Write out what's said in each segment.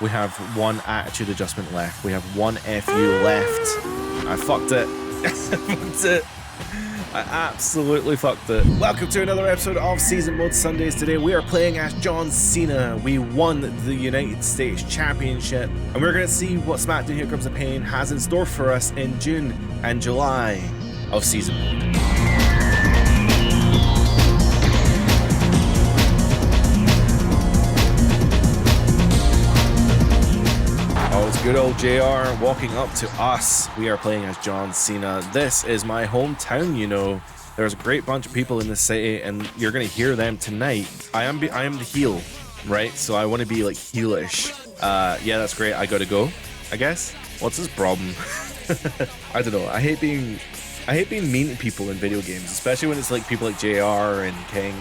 We have one attitude adjustment left. We have one FU left. I fucked it. I fucked it. I absolutely fucked it. Welcome to another episode of Season Mode Sundays. Today we are playing as John Cena. We won the United States Championship, and we're going to see what SmackDown Here Comes the Pain has in store for us in June and July of Season Mode. Oh, it's good old JR walking up to us. We are playing as John Cena. This is my hometown, you know. There's a great bunch of people in the city, and you're going to hear them tonight. I am the heel, right? So I want to be like heelish. Yeah, that's great. I gotta go, I guess. What's his problem? I don't know. I hate being mean to people in video games, especially when it's like people like JR and King.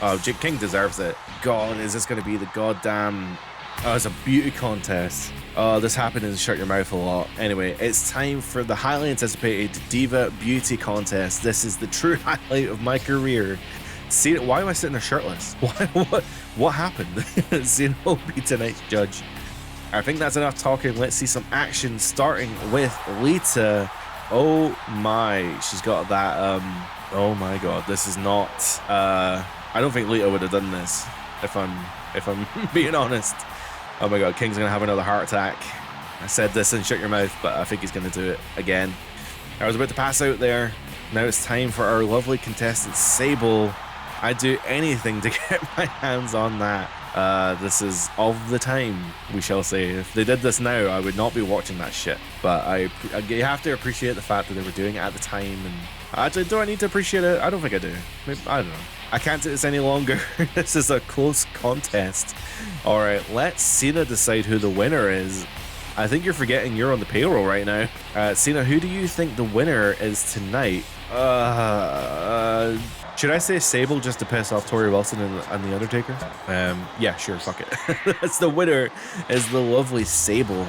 And King deserves it. God, is this going to be the goddamn... Oh, it's a beauty contest. Oh, this happened in Shut Your Mouth a lot. Anyway, it's time for the highly anticipated Diva beauty contest. This is the true highlight of my career. See, why am I sitting there shirtless? What happened? Cena will be tonight's judge. I think that's enough talking. Let's see some action, starting with Lita. Oh my, she's got that. Oh my god, this is not. I don't think Lita would have done this if I'm being honest. Oh my god, King's gonna have another heart attack. I said this and Shut Your Mouth, but I think he's gonna do it again. I was about to pass out there. Now it's time for our lovely contestant, Sable. I'd do anything to get my hands on that. This is of the time, we shall say. If they did this now, I would not be watching that shit. But you have to appreciate the fact that they were doing it at the time. And actually, do I need to appreciate it? I don't think I do. Maybe, I don't know. I can't do this any longer. This is a close contest. All right, let Cena decide who the winner is. I think you're forgetting you're on the payroll right now. Cena, who do you think the winner is tonight? Should I say Sable just to piss off Tori Wilson and the Undertaker? Yeah, sure, fuck it. That's the winner is the lovely Sable.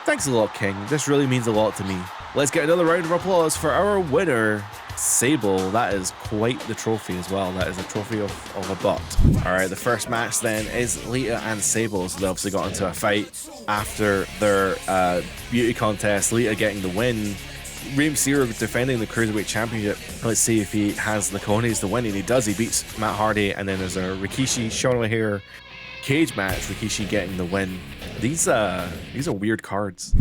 Thanks a lot, King. This really means a lot to me. Let's get another round of applause for our winner, Sable. That is quite the trophy as well. That is a trophy of a butt. All right, the first match then is Lita and Sable. So they obviously got into a fight after their beauty contest. Lita getting the win. Rey Mysterio defending the Cruiserweight Championship. Let's see if he has the cojones to win, and he does. He beats Matt Hardy, and then there's a Rikishi, Sean O'Haire cage match. Rikishi getting the win. These are weird cards.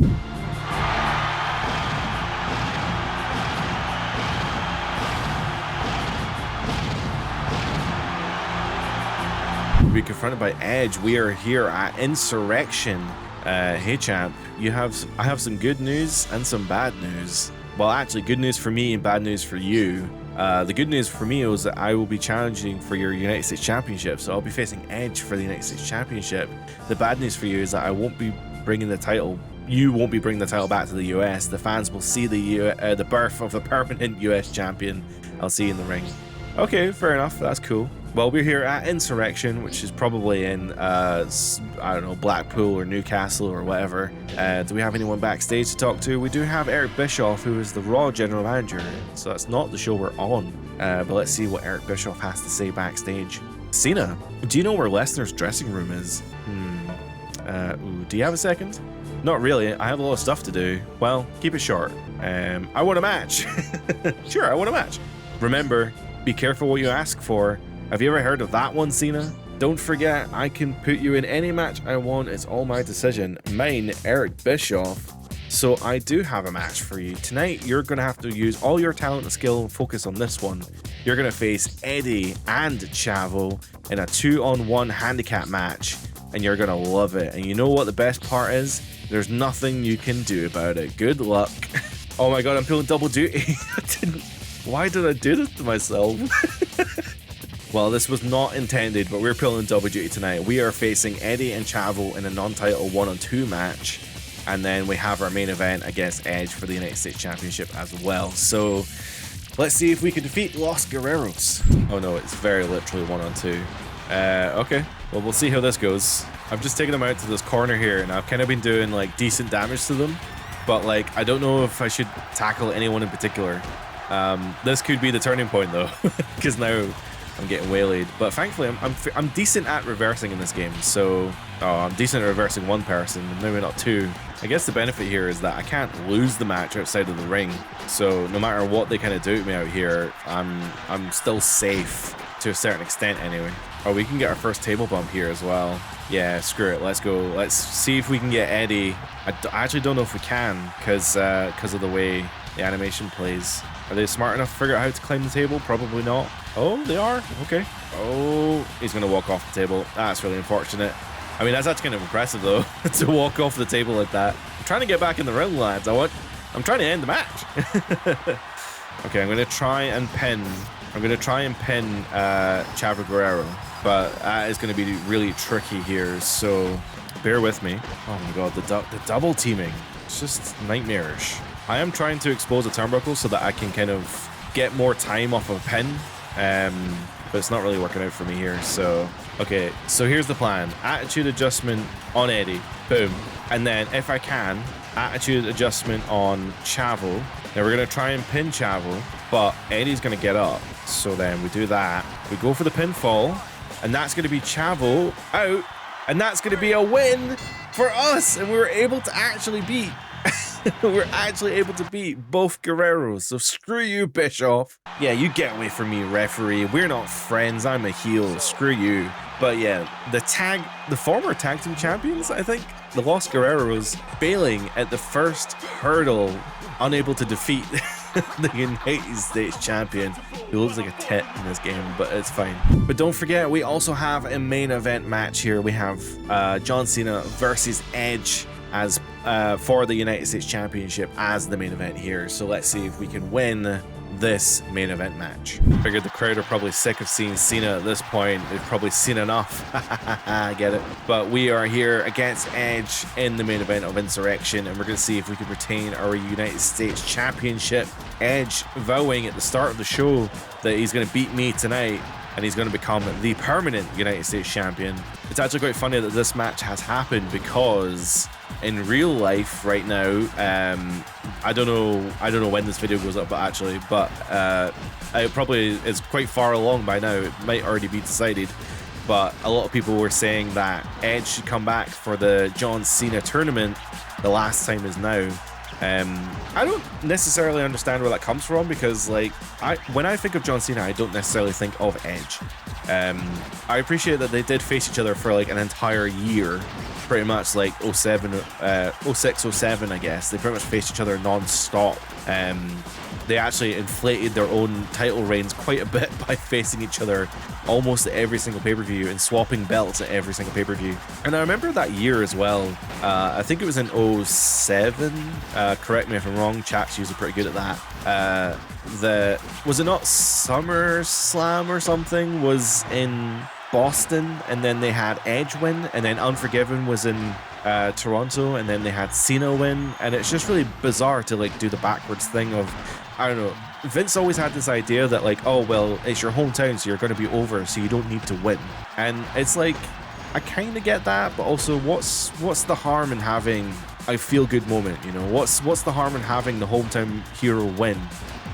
Be confronted by Edge. We are here at Insurrection. Hey champ, I have some good news and some bad news. Well, actually, good news for me and bad news for you. The good news for me is that I will be challenging for your United States Championship, so I'll be facing Edge for the United States Championship. The bad news for you is that I won't be bringing the title. You won't be bringing the title back to the US. The fans will see the birth of a permanent US champion. I'll see you in the ring. Okay, fair enough. That's cool. Well, we're here at Insurrection, which is probably in, I don't know, Blackpool or Newcastle or whatever. Do we have anyone backstage to talk to? We do have Eric Bischoff, who is the Raw General Manager, so that's not the show we're on. But let's see what Eric Bischoff has to say backstage. Cena, do you know where Lesnar's dressing room is? Do you have a second? Not really. I have a lot of stuff to do. Well, keep it short. I want a match. Sure, I want a match. Remember, be careful what you ask for. Have you ever heard of that one, Cena? Don't forget, I can put you in any match I want. It's all my decision. Mine, Eric Bischoff. So I do have a match for you. Tonight, you're going to have to use all your talent and skill and focus on this one. You're going to face Eddie and Chavo in a 2-on-1 handicap match, and you're going to love it. And you know what the best part is? There's nothing you can do about it. Good luck. Oh my god, I'm pulling double duty. Why did I do this to myself? Well, this was not intended, but we're pulling double duty tonight. We are facing Eddie and Chavo in a non-title 1-on-2 match. And then we have our main event against Edge for the United States Championship as well. So let's see if we can defeat Los Guerreros. Oh no, it's very literally 1-on-2. Okay, well, we'll see how this goes. I've just taken them out to this corner here, and I've kind of been doing like decent damage to them. But like, I don't know if I should tackle anyone in particular. This could be the turning point though, because now I'm getting waylaid. But thankfully, I'm decent at reversing in this game, so Oh, I'm decent at reversing one person, maybe not two. I guess the benefit here is that I can't lose the match outside of the ring. So no matter what they kind of do to me out here, I'm still safe to a certain extent anyway. Oh, we can get our first table bump here as well. Yeah, screw it. Let's go. Let's see if we can get Eddie. I actually don't know if we can because of the way the animation plays. Are they smart enough to figure out how to climb the table? Probably not. Oh, they are? Okay. Oh, he's going to walk off the table. That's really unfortunate. I mean, that's actually kind of impressive, though, to walk off the table like that. I'm trying to get back in the ring, lads. I'm trying to end the match. Okay, I'm going to try and pin. I'm going to try and pin Chavo Guerrero, but that is going to be really tricky here, so bear with me. Oh my god, the double teaming. It's just nightmarish. I am trying to expose a turnbuckle so that I can kind of get more time off of a pin, but it's not really working out for me here, so... Okay, so here's the plan. Attitude adjustment on Eddie. Boom. And then, if I can, attitude adjustment on Chavo. Now, we're going to try and pin Chavo, but Eddie's going to get up. So then we do that. We go for the pinfall, and that's going to be Chavo out, and that's going to be a win for us, and we were able to actually beat... We're actually able to beat both Guerreros, so screw you, Bischoff. Yeah, you get away from me, referee. We're not friends. I'm a heel. Screw you. But yeah, the former tag team champions, I think, the Los Guerreros, failing at the first hurdle, unable to defeat the United States champion, who looks like a tit in this game, but it's fine. But don't forget, we also have a main event match here. We have John Cena versus Edge as for the United States Championship as the main event here. So let's see if we can win this main event match. Figured the crowd are probably sick of seeing Cena at this point. They've probably seen enough. I get it. But we are here against Edge in the main event of Insurrection, and we're going to see if we can retain our United States Championship. Edge vowing at the start of the show that he's going to beat me tonight, and he's going to become the permanent United States Champion. It's actually quite funny that this match has happened because in real life right now, I don't know when this video goes up, but it probably is quite far along by now. It might already be decided, but a lot of people were saying that Edge should come back for the John Cena tournament. The last time is now. I don't necessarily understand where that comes from, because like when I think of John Cena, I don't necessarily think of Edge. I appreciate that they did face each other for like an entire year, pretty much like 06, 07, I guess. They pretty much faced each other non-stop. They actually inflated their own title reigns quite a bit by facing each other almost at every single pay-per-view and swapping belts at every single pay-per-view. And I remember that year as well. I think it was in 07. Correct me if I'm wrong. Chat's usually pretty good at that. Was it not SummerSlam or something was in Boston, and then they had Edge win, and then Unforgiven was in Toronto, and then they had Cena win, and it's just really bizarre to like do the backwards thing of, I don't know. Vince always had this idea that like, oh well, it's your hometown, so you're going to be over, so you don't need to win. And it's like, I kind of get that, but also what's the harm in having a feel-good moment? You know, what's the harm in having the hometown hero win?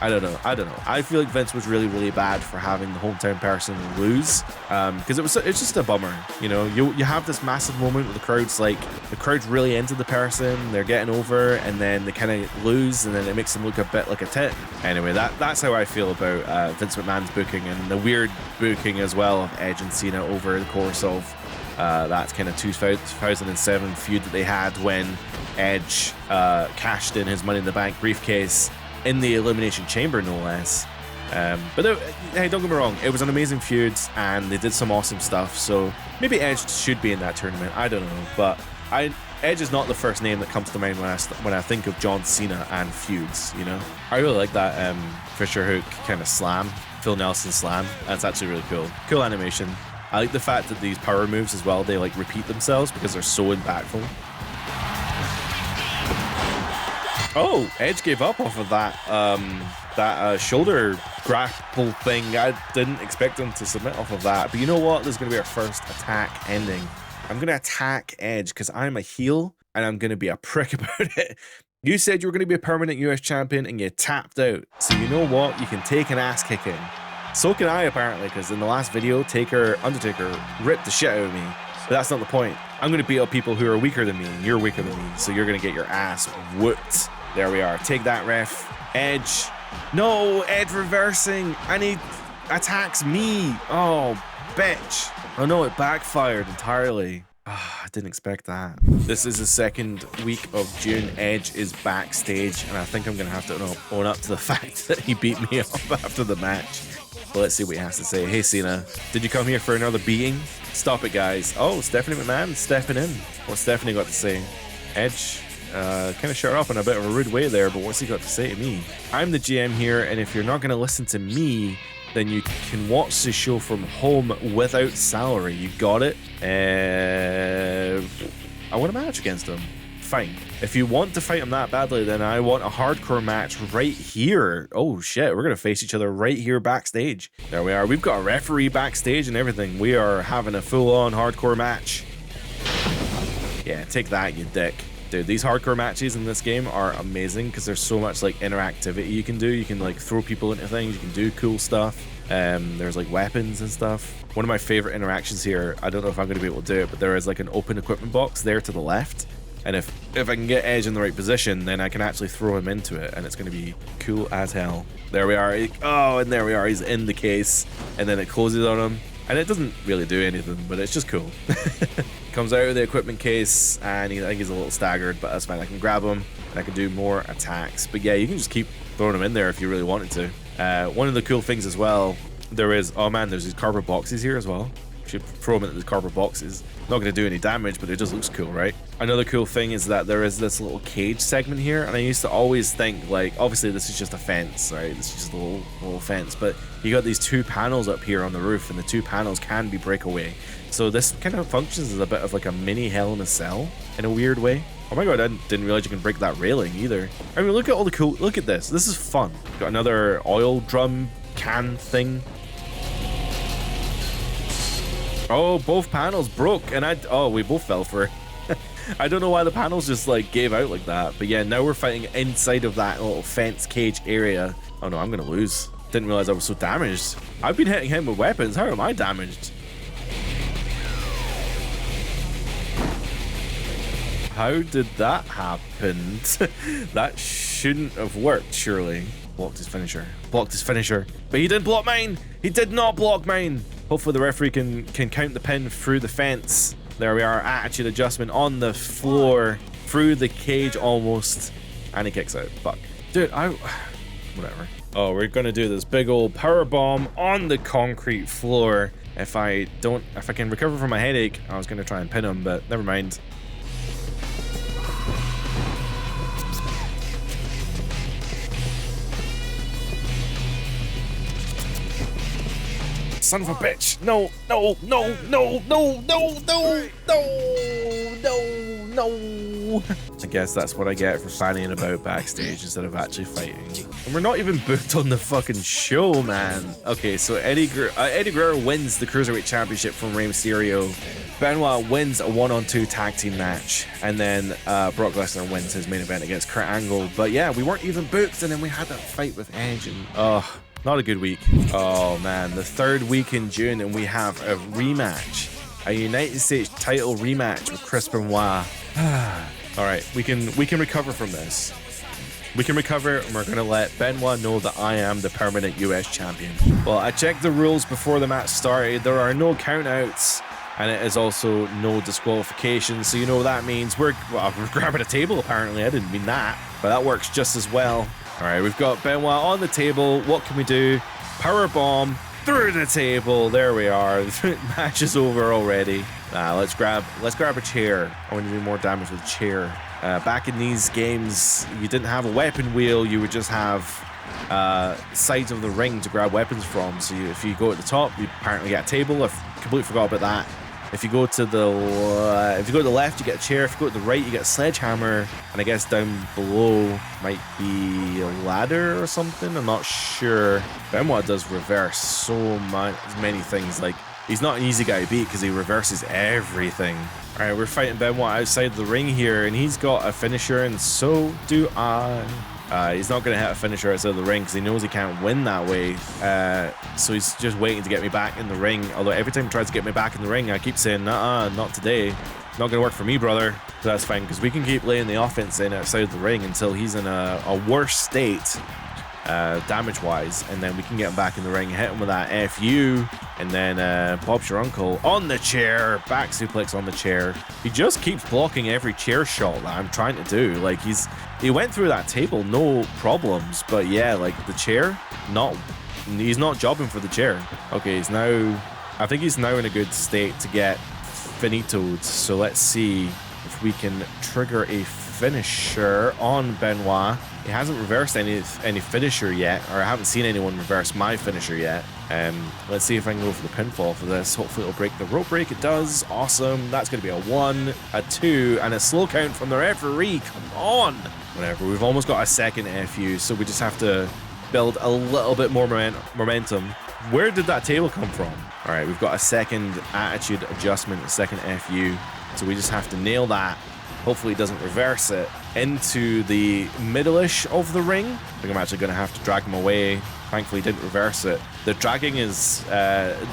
I don't know. I feel like Vince was really bad for having the hometown person lose, because it's just a bummer. You know, you have this massive moment where the crowd's really into the person, they're getting over, and then they kind of lose, and then it makes them look a bit like a tit. Anyway, that's how I feel about Vince McMahon's booking, and the weird booking as well of Edge and Cena over the course of that kind of 2007 feud that they had when Edge cashed in his Money in the Bank briefcase in the Elimination Chamber, no less. But hey, don't get me wrong, it was an amazing feud, and they did some awesome stuff, so maybe Edge should be in that tournament. I don't know, but Edge is not the first name that comes to mind when I think of John Cena and feuds, you know? I really like that Fisher Hook kind of slam, Phil Nelson slam. That's actually really cool. Cool animation. I like the fact that these power moves as well, they like repeat themselves because they're so impactful. Oh, Edge gave up off of that shoulder grapple thing. I didn't expect him to submit off of that. But you know what? This is going to be our first attack ending. I'm going to attack Edge because I'm a heel and I'm going to be a prick about it. You said you were going to be a permanent US champion and you tapped out. So you know what? You can take an ass kicking. So can I, apparently, because in the last video, Undertaker ripped the shit out of me. But that's not the point. I'm going to beat up people who are weaker than me, and you're weaker than me, so you're going to get your ass whooped. There we are. Take that, ref. Edge. No, Edge reversing, and he attacks me. Oh, bitch. Oh no, it backfired entirely. I didn't expect that. This is the second week of June. Edge is backstage, and I think I'm going to have to own up to the fact that he beat me up after the match. But let's see what he has to say. Hey, Cena, did you come here for another beating? Stop it, guys. Oh, Stephanie McMahon stepping in. What's Stephanie got to say? Edge kind of shut up in a bit of a rude way there, but what's he got to say to me? I'm the GM here, and if you're not going to listen to me, then you can watch the show from home without salary. You got it? I want a match against him. Fine. If you want to fight him that badly, then I want a hardcore match right here. Oh shit, we're gonna face each other right here backstage. There we are. We've got a referee backstage and everything. We are having a full-on hardcore match. Yeah, take that, you dick. Dude, these hardcore matches in this game are amazing because there's so much like interactivity you can do. You can like throw people into things, you can do cool stuff. There's like weapons and stuff. One of my favorite interactions here, I don't know if I'm going to be able to do it, but there is like an open equipment box there to the left. And if I can get Edge in the right position, then I can actually throw him into it, and it's going to be cool as hell. There we are. Oh, and there we are. He's in the case, and then it closes on him. And it doesn't really do anything, but it's just cool. Comes out of the equipment case, and I think he's a little staggered, but that's fine. I can grab him, and I can do more attacks. But yeah, you can just keep throwing him in there if you really wanted to. One of the cool things as well, there is, oh man, there's these cardboard boxes here as well. You should throw them into the cardboard boxes. Not going to do any damage, but it just looks cool, right? Another cool thing is that there is this little cage segment here, and I used to always think, like, obviously this is just a fence, right? This is just a little fence, but you got these two panels up here on the roof, and the two panels can be breakaway. So this kind of functions as a bit of like a mini Hell in a Cell in a weird way. Oh my god, I didn't realize you can break that railing either. I mean, look at all the cool, look at this. This is fun. Got another oil drum can thing. Oh, both panels broke, and we both fell for it. I don't know why the panels just like gave out like that, but yeah, now we're fighting inside of that little fence cage area. Oh no, I'm gonna lose. Didn't realize I was so damaged. I've been hitting him with weapons. How am I damaged? How did that happen? That shouldn't have worked, surely. Blocked his finisher. Blocked his finisher. But he didn't block mine! He did not block mine! Hopefully the referee can count the pin through the fence. There we are. Attitude adjustment on the floor. Through the cage almost. And he kicks out. Fuck. Dude, whatever. Oh, we're gonna do this big old power bomb on the concrete floor. If I can recover from my headache, I was gonna try and pin him, but never mind. Son of a bitch. No, no, no, no, no, no, no, no, no, no. I guess that's what I get for fanning about backstage instead of actually fighting. And we're not even booked on the fucking show, man. Okay, so Eddie Guerrero wins the Cruiserweight Championship from Rey Mysterio. Benoit wins a 1-on-2 tag team match. And then Brock Lesnar wins his main event against Kurt Angle. But yeah, we weren't even booked, and then we had that fight with Edge, and not a good week. Oh man, the third week in June, and we have a rematch. A United States title rematch with Chris Benoit. Alright, we can recover from this. We can recover, and we're gonna let Benoit know that I am the permanent US champion. Well, I checked the rules before the match started. There are no countouts, and it is also no disqualification. So you know what that means. We're grabbing a table apparently. I didn't mean that, but that works just as well. All right, we've got Benoit on the table. What can we do? Power bomb through the table. There we are. The match is over already. Let's grab a chair. I want to do more damage with a chair. Back in these games, you didn't have a weapon wheel. You would just have sides of the ring to grab weapons from. So if you go at the top, you apparently get a table. I completely forgot about that. If you go to the left, you get a chair. If you go to the right, you get a sledgehammer. And I guess down below might be a ladder or something. I'm not sure. Benoit does reverse so many things. Like, he's not an easy guy to beat because he reverses everything. All right, we're fighting Benoit outside the ring here, and he's got a finisher, and so do I. He's not going to hit a finisher outside the ring because he knows he can't win that way. So he's just waiting to get me back in the ring. Although every time he tries to get me back in the ring, I keep saying, nah, not today. Not gonna work for me, brother. That's fine, because we can keep laying the offense in outside of the ring until he's in a worse state, damage-wise, and then we can get him back in the ring, hit him with that FU, and then Bob's your uncle on the chair, back suplex on the chair. He just keeps blocking every chair shot that I'm trying to do. Like, he went through that table, no problems, but yeah, like the chair, he's not jobbing for the chair. Okay, I think he's now in a good state to get finitoed, so let's see if we can trigger a finisher on Benoit. He hasn't reversed any finisher yet, or I haven't seen anyone reverse my finisher yet. Let's see if I can go for the pinfall for this. Hopefully it'll break the rope break. It does. Awesome. That's going to be a 1, a 2, and a slow count from the referee. Come on. Whatever. We've almost got a second FU, so we just have to build a little bit more momentum. Where did that table come from? All right, we've got a second attitude adjustment, a second FU. So we just have to nail that. Hopefully he doesn't reverse it into the middle-ish of the ring. I think I'm actually going to have to drag him away. Thankfully he didn't reverse it. The dragging is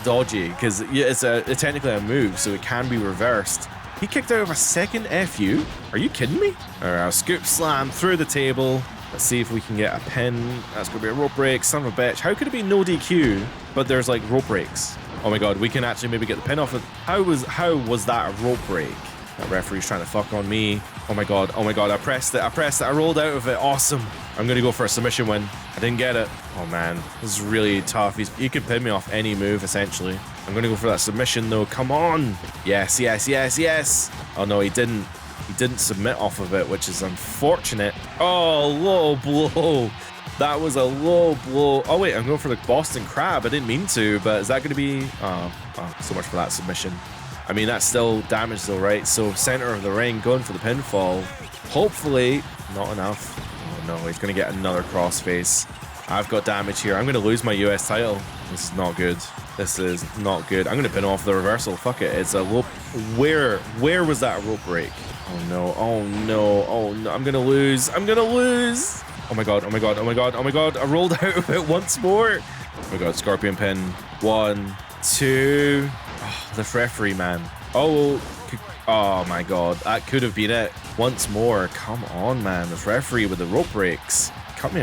dodgy because it's technically a move, so it can be reversed. He kicked out of a second FU? Are you kidding me? All right, scoop slam through the table. Let's see if we can get a pin. That's going to be a rope break. Son of a bitch. How could it be no DQ, but there's like rope breaks? Oh my god, we can actually maybe get the pin off it. How was that a rope break? That referee's trying to fuck on me. Oh my god, I pressed it, I rolled out of it. Awesome. I'm going to go for a submission win. I didn't get it. Oh man, this is really tough. He could pin me off any move, essentially. I'm going to go for that submission though. Come on. Yes, yes, yes, yes. Oh no, he didn't. He didn't submit off of it, which is unfortunate. Oh, low blow. That was a low blow. Oh wait, I'm going for the Boston Crab. I didn't mean to, but is that going to be... Oh, so much for that submission. I mean, that's still damage though, right? So center of the ring, going for the pinfall. Hopefully, not enough. Oh no, he's going to get another crossface. I've got damage here. I'm going to lose my US title. This is not good. This is not good. I'm going to pin off the reversal. Fuck it. It's a rope. Where was that rope break? Oh no, oh no, oh no. I'm going to lose. I'm going to lose. Oh my god, oh my god, oh my god, oh my god. I rolled out of it once more. Oh my god, scorpion pin. 1, 2. Oh, the referee, man. Oh my god. That could have been it. Once more. Come on, man. The referee with the rope breaks. Cut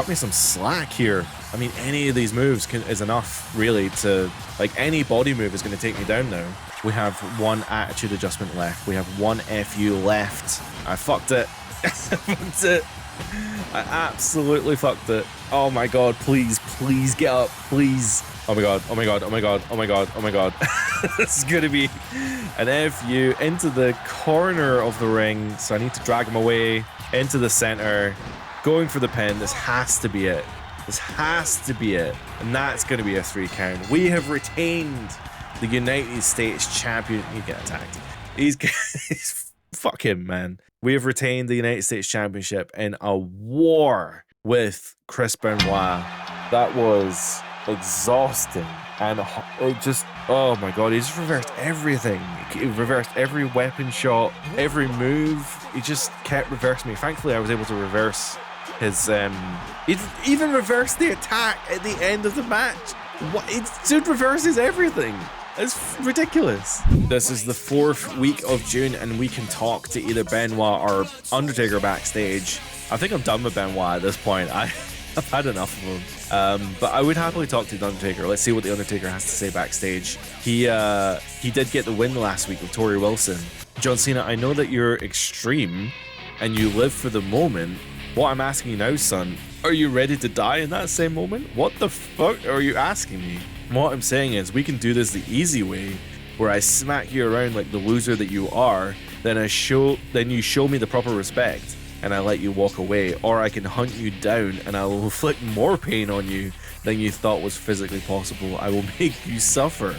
me some slack here. I mean, any of these moves is enough, really, to... Like, any body move is going to take me down now. We have 1 attitude adjustment left. We have 1 FU left. I fucked it. I fucked it. I absolutely fucked it. Oh my god, please get up, please. Oh my god, oh my god, oh my god, oh my god, oh my god. This is gonna be an FU into the corner of the ring, so I need to drag him away into the center, going for the pin. This has to be it. This has to be it. And that's gonna be a 3 count. We have retained the United States champion. You get attacked. He's fuck him, man. We have retained the United States Championship in a war with Chris Benoit. That was exhausting. And it just, oh my god, he just reversed everything. He reversed every weapon shot, every move. He just kept reversing me. Thankfully, I was able to reverse his, he even reversed the attack at the end of the match. What? It dude reverses everything. It's ridiculous. This is the 4th week of June, and we can talk to either Benoit or Undertaker backstage. I think I'm done with Benoit at this point. I've had enough of him. But I would happily talk to the Undertaker. Let's see what the Undertaker has to say backstage. He did get the win last week with Tori Wilson. John Cena, I know that you're extreme and you live for the moment. What I'm asking you now, son, are you ready to die in that same moment? What the fuck are you asking me? What I'm saying is, we can do this the easy way, where I smack you around like the loser that you are, then you show me the proper respect, and I let you walk away, or I can hunt you down and I will inflict more pain on you than you thought was physically possible. I will make you suffer.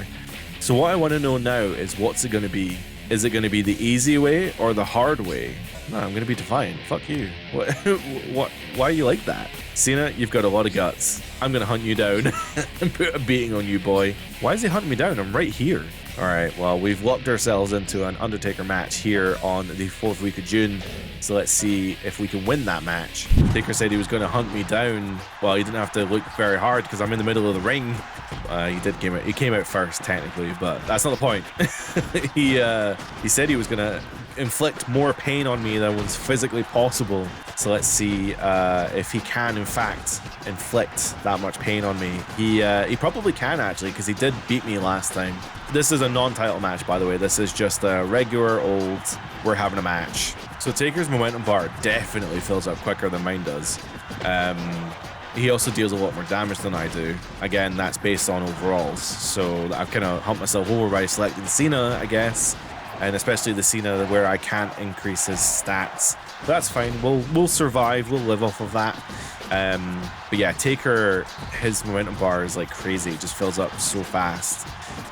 So what I want to know now is, what's it going to be? Is it going to be the easy way or the hard way? No, I'm going to be defiant. Fuck you. What? Why are you like that? Cena, you've got a lot of guts. I'm going to hunt you down and put a beating on you, boy. Why is he hunting me down? I'm right here. All right, well, we've locked ourselves into an Undertaker match here on the 4th week of June. So let's see if we can win that match. Taker said he was going to hunt me down. Well, he didn't have to look very hard because I'm in the middle of the ring. He came out first technically, but that's not the point. He said he was going to inflict more pain on me than was physically possible. So let's see if he can in fact inflict that much pain on me. He probably can actually, because he did beat me last time. This is a non-title match, by the way. This is just a regular old we're having a match. So Taker's momentum bar definitely fills up quicker than mine does. He also deals a lot more damage than I do. Again, that's based on overalls. So I've kind of humped myself over by selecting Cena, I guess. And especially the Cena where I can't increase his stats. But that's fine. We'll survive. We'll live off of that. But yeah, Taker, his momentum bar is like crazy. It just fills up so fast.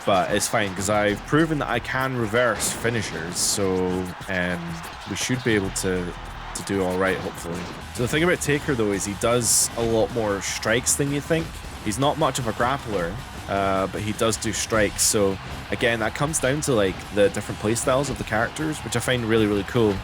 But it's fine because I've proven that I can reverse finishers. So we should be able to do all right, hopefully. So the thing about Taker though is he does a lot more strikes than you think. He's not much of a grappler. But he does do strikes, so again that comes down to like the different playstyles of the characters, which I find really, really cool.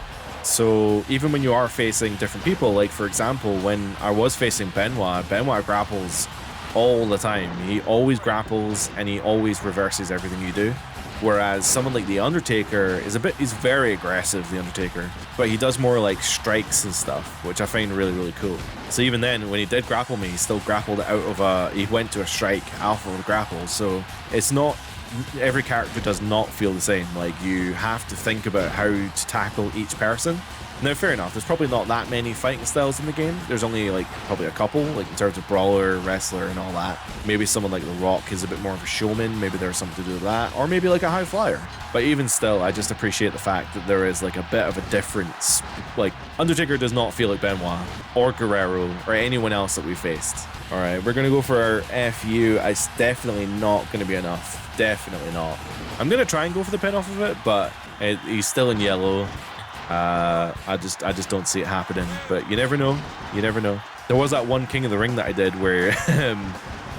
So even when you are facing different people, like for example when I was facing Benoit grapples all the time. He always grapples and he always reverses everything you do. Whereas someone like The Undertaker he's very aggressive, The Undertaker, but he does more like strikes and stuff, which I find really, really cool. So even then, when he did grapple me, he still grappled out of he went to a strike alpha of the grapple. So it's not, every character does not feel the same. Like you have to think about how to tackle each person. Now, fair enough, there's probably not that many fighting styles in the game. There's only like probably a couple, like in terms of brawler, wrestler, and all that. Maybe someone like The Rock is a bit more of a showman. Maybe there's something to do with that, or maybe like a high flyer. But even still, I just appreciate the fact that there is like a bit of a difference. Like Undertaker does not feel like Benoit or Guerrero or anyone else that we faced. All right, we're gonna go for our FU. It's definitely not gonna be enough. Definitely not. I'm gonna try and go for the pin off of it, but he's still in yellow. I just don't see it happening, but you never know. You never know. There was that one King of the Ring that I did where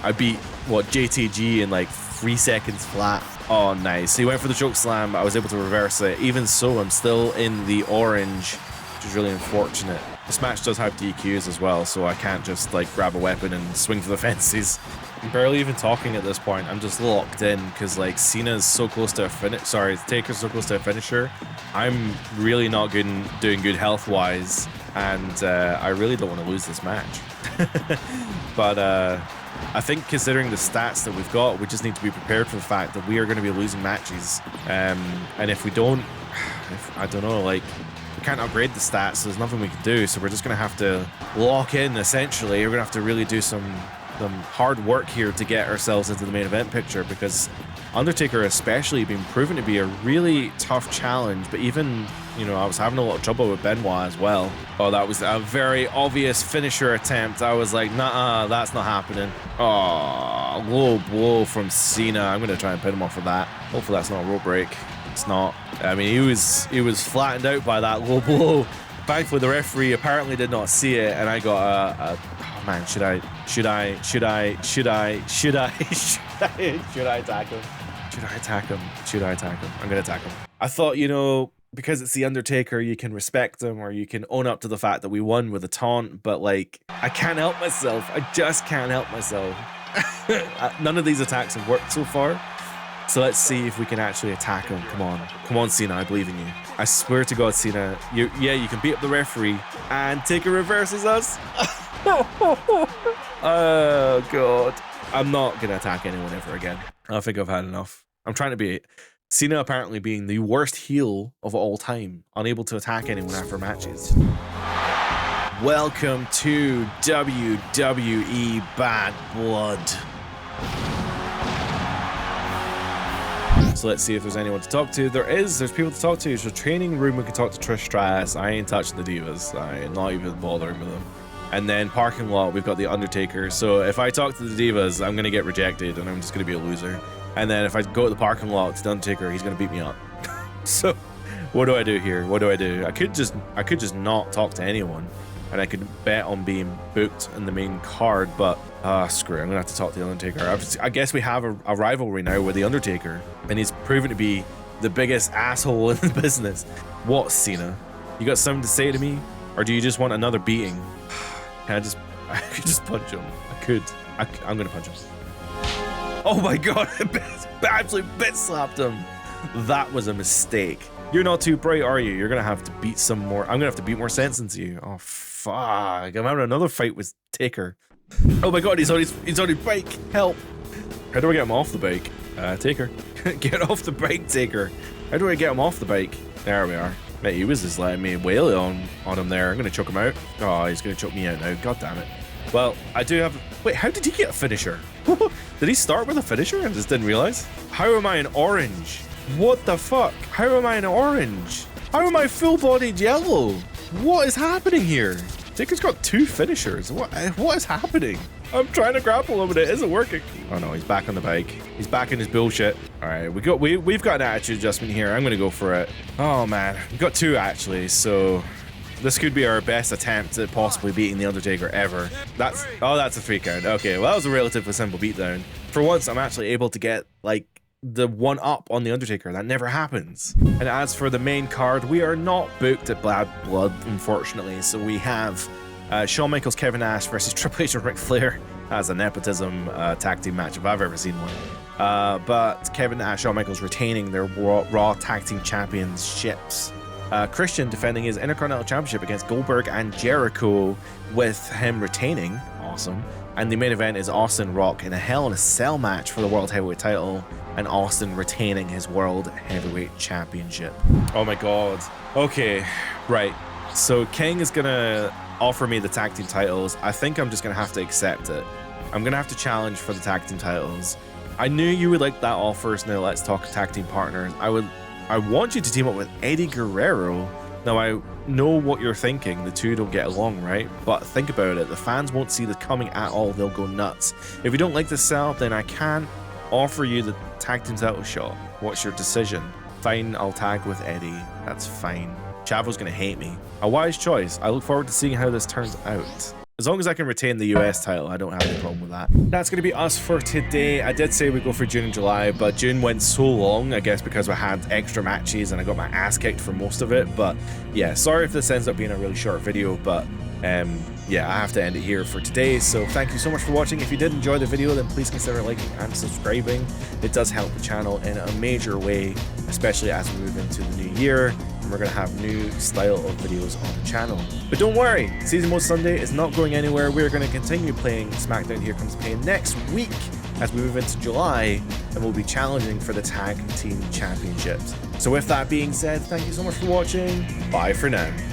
I beat JTG in like 3 seconds flat. Oh, nice. He went for the choke slam, but I was able to reverse it. Even so, I'm still in the orange, which is really unfortunate. This match does have DQs as well, so I can't just like grab a weapon and swing for the fences. I'm barely even talking at this point. I'm just locked in because like Cena's so close to a finish. Sorry, Taker's so close to a finisher. I'm really not doing good health wise, and I really don't want to lose this match. But I think considering the stats that we've got, we just need to be prepared for the fact that we are going to be losing matches. And if we don't, I don't know, like we can't upgrade the stats, so there's nothing we can do. So we're just going to have to lock in. Essentially, we're going to have to really do some hard work here to get ourselves into the main event picture, because Undertaker especially been proven to be a really tough challenge. But even, you know, I was having a lot of trouble with Benoit as well. Oh, that was a very obvious finisher attempt. I was like, nah, that's not happening. Oh, low blow from Cena. I'm gonna try and pin him off for that. Hopefully that's not a rope break. It's not. I mean, he was flattened out by that low blow. Thankfully the referee apparently did not see it, and I got a oh man, should I attack him? I'm gonna attack him. I thought, you know, because it's The Undertaker, you can respect him or you can own up to the fact that we won with a taunt, but like, I can't help myself. I just can't help myself. None of these attacks have worked so far. So let's see if we can actually attack him. Come on, Cena, I believe in you. I swear to God, Cena, you can beat up the referee, and Taker reverses us. Oh God, I'm not gonna attack anyone ever again. I think I've had enough. I'm trying to be Cena, apparently being the worst heel of all time, unable to attack anyone after matches. Welcome to WWE Bad Blood. So let's see if there's anyone to talk to. There's people to talk to. There's a training room we can talk to Trish Stratus. I ain't touching the Divas. I ain't not even bothering with them. And then parking lot, we've got the Undertaker. So if I talk to the Divas, I'm gonna get rejected and I'm just gonna be a loser. And then if I go to the parking lot to the Undertaker, he's gonna beat me up. So what do I do here? What do I do? I could just not talk to anyone, and I could bet on being booked in the main card, but screw it, I'm gonna have to talk to the Undertaker. I guess we have a rivalry now with the Undertaker, and he's proven to be the biggest asshole in the business. What, Cena? You got something to say to me? Or do you just want another beating? I could just punch him. I could. I'm gonna punch him. Oh my god, I absolutely bit slapped him. That was a mistake. You're not too bright, are you? You're gonna have to beat some more. I'm gonna have to beat more sense into you. Oh fuck! I'm having another fight with Taker. Oh my god, he's on his bike. Help! How do I get him off the bike? Taker, get off the bike, Taker. How do I get him off the bike? There we are. Mate, he was just letting me wail on him there. I'm gonna choke him out. Oh, he's gonna choke me out now. God damn it. Well, I do have. Wait, how did he get a finisher? Did he start with a finisher and just didn't realize? How am I an orange? What the fuck? How am I an orange? How am I full-bodied yellow? What is happening here? Taker's got 2 finishers. What is happening? I'm trying to grapple him, but it isn't working. Oh no, he's back on the bike. He's back in his bullshit. All right, we've got an attitude adjustment here. I'm gonna go for it. Oh man, we've got 2 actually, so this could be our best attempt at possibly beating the Undertaker ever. That's a 3 count. Okay, well that was a relatively simple beatdown. For once, I'm actually able to get like the 1-up on the Undertaker. That never happens. And as for the main card, we are not booked at Bad Blood, unfortunately. So we have Shawn Michaels, Kevin Nash versus Triple H and Ric Flair as a nepotism tag team match if I've ever seen one. But Kevin Nash, Shawn Michaels retaining their Raw Tag Team Championships. Christian defending his Intercontinental Championship against Goldberg and Jericho, with him retaining. Awesome. And the main event is Austin Rock in a Hell in a Cell match for the World Heavyweight title, and Austin retaining his World Heavyweight Championship. Oh my god. Okay, right. So King is gonna offer me the tag team titles. I think I'm just gonna have to accept it. I'm gonna have to challenge for the tag team titles. I knew you would like that offer, so now let's talk tag team partners. I want you to team up with Eddie Guerrero. Now, I know what you're thinking. The two don't get along, right? But think about it. The fans won't see this coming at all. They'll go nuts. If you don't like this setup, then I can't offer you the tag team title shot. What's your decision? Fine, I'll tag with Eddie. That's fine. Chavo's gonna hate me. A wise choice. I look forward to seeing how this turns out. As long as I can retain the US title, I don't have any problem with that. That's going to be us for today. I did say we'd go for June and July, but June went so long, I guess because we had extra matches and I got my ass kicked for most of it. But yeah, sorry if this ends up being a really short video, but yeah, I have to end it here for today. So thank you so much for watching. If you did enjoy the video, then please consider liking and subscribing. It does help the channel in a major way, especially as we move into the new year. We're going to have new style of videos on the channel. But don't worry, Season Mode Sunday is not going anywhere. We're going to continue playing SmackDown Here Comes Pain next week as we move into July, and we'll be challenging for the Tag Team Championships. So with that being said, thank you so much for watching. Bye for now.